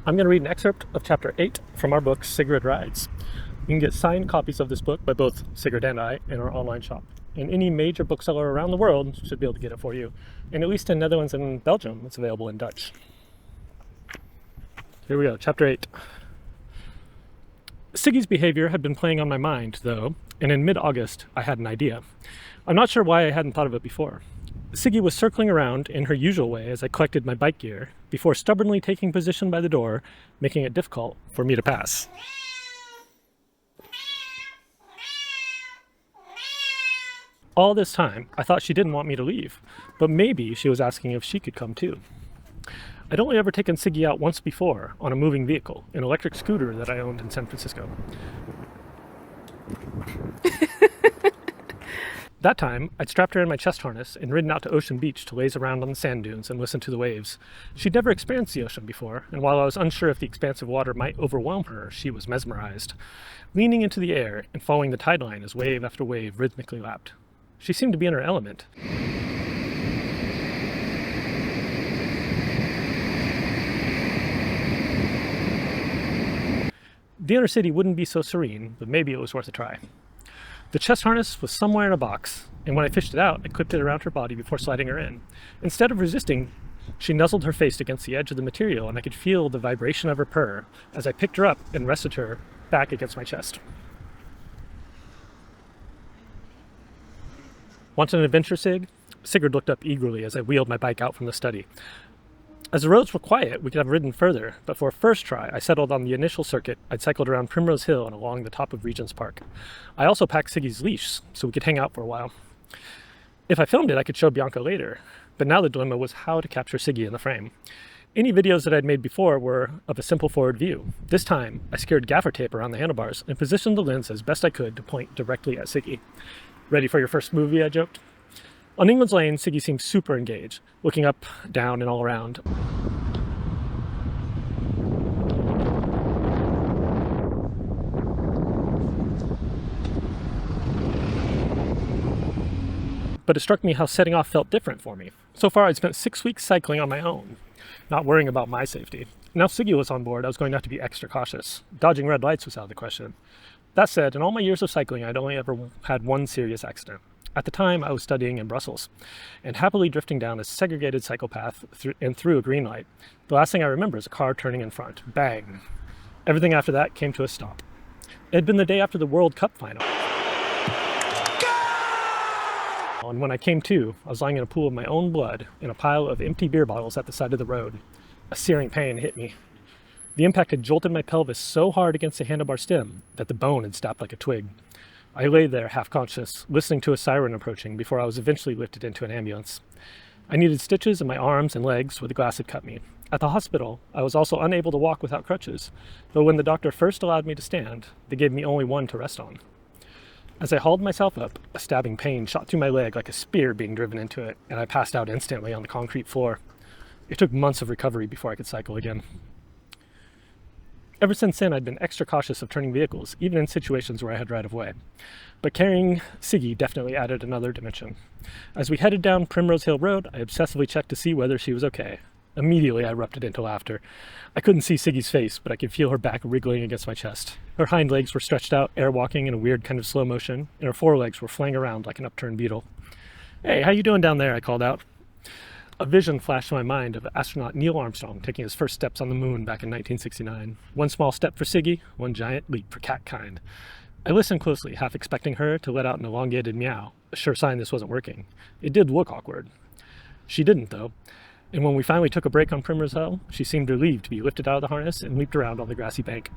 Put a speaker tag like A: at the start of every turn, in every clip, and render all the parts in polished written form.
A: I'm going to read an excerpt of Chapter 8 from our book, Sigrid Rides. You can get signed copies of this book by both Sigrid and I in our online shop. And any major bookseller around the world should be able to get it for you. And at least in Netherlands and Belgium, it's available in Dutch. Here we go, Chapter 8. Siggy's behavior had been playing on my mind, though, and in mid-August, I had an idea. I'm not sure why I hadn't thought of it before. Siggy was circling around in her usual way as I collected my bike gear, before stubbornly taking position by the door, making it difficult for me to pass. All this time, I thought she didn't want me to leave, but maybe she was asking if she could come too. I'd only ever taken Siggy out once before on a moving vehicle, an electric scooter that I owned in San Francisco. That time, I'd strapped her in my chest harness and ridden out to Ocean Beach to laze around on the sand dunes and listen to the waves. She'd never experienced the ocean before, and while I was unsure if the expansive water might overwhelm her, she was mesmerized, leaning into the air and following the tide line as wave after wave rhythmically lapped. She seemed to be in her element. The inner city wouldn't be so serene, but maybe it was worth a try. The chest harness was somewhere in a box, and when I fished it out, I clipped it around her body before sliding her in. Instead of resisting, she nuzzled her face against the edge of the material, and I could feel the vibration of her purr as I picked her up and rested her back against my chest. Want an adventure, Sig? Sigrid looked up eagerly as I wheeled my bike out from the study. As the roads were quiet, we could have ridden further, but for a first try, I settled on the initial circuit. I'd cycled around Primrose Hill and along the top of Regent's Park. I also packed Siggy's leash, so we could hang out for a while. If I filmed it, I could show Bianca later, but now the dilemma was how to capture Siggy in the frame. Any videos that I'd made before were of a simple forward view. This time, I secured gaffer tape around the handlebars and positioned the lens as best I could to point directly at Siggy. Ready for your first movie, I joked. On England's Lane, Siggy seemed super engaged, looking up, down, and all around. But it struck me how setting off felt different for me. So far, I'd spent 6 weeks cycling on my own, not worrying about my safety. Now Siggy was on board, I was going to have to be extra cautious. Dodging red lights was out of the question. That said, in all my years of cycling, I'd only ever had one serious accident. At the time, I was studying in Brussels, and happily drifting down a segregated cycle path through a green light. The last thing I remember is a car turning in front. Bang! Everything after that came to a stop. It had been the day after the World Cup final. And when I came to, I was lying in a pool of my own blood in a pile of empty beer bottles at the side of the road. A searing pain hit me. The impact had jolted my pelvis so hard against the handlebar stem that the bone had snapped like a twig. I lay there half-conscious, listening to a siren approaching before I was eventually lifted into an ambulance. I needed stitches in my arms and legs where the glass had cut me. At the hospital, I was also unable to walk without crutches, though when the doctor first allowed me to stand, they gave me only one to rest on. As I hauled myself up, a stabbing pain shot through my leg like a spear being driven into it, and I passed out instantly on the concrete floor. It took months of recovery before I could cycle again. Ever since then, I'd been extra cautious of turning vehicles, even in situations where I had right-of-way. But carrying Siggy definitely added another dimension. As we headed down Primrose Hill Road, I obsessively checked to see whether she was okay. Immediately, I erupted into laughter. I couldn't see Siggy's face, but I could feel her back wriggling against my chest. Her hind legs were stretched out, air-walking in a weird kind of slow motion, and her forelegs were flying around like an upturned beetle. "Hey, how you doing down there?" I called out. A vision flashed in my mind of astronaut Neil Armstrong taking his first steps on the moon back in 1969. One small step for Siggy, one giant leap for catkind. I listened closely, half expecting her to let out an elongated meow, a sure sign this wasn't working. It did look awkward. She didn't, though, and when we finally took a break on Primrose Hill, she seemed relieved to be lifted out of the harness and leaped around on the grassy bank.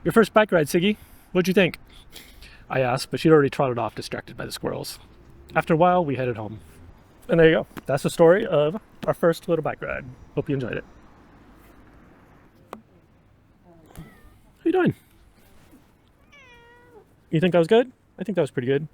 A: "Your first bike ride, Siggy. What'd you think?" I asked, but she'd already trotted off, distracted by the squirrels. After a while, we headed home. And there you go. That's the story of our first little bike ride. Hope you enjoyed it. How you doing? You think that was good? I think that was pretty good.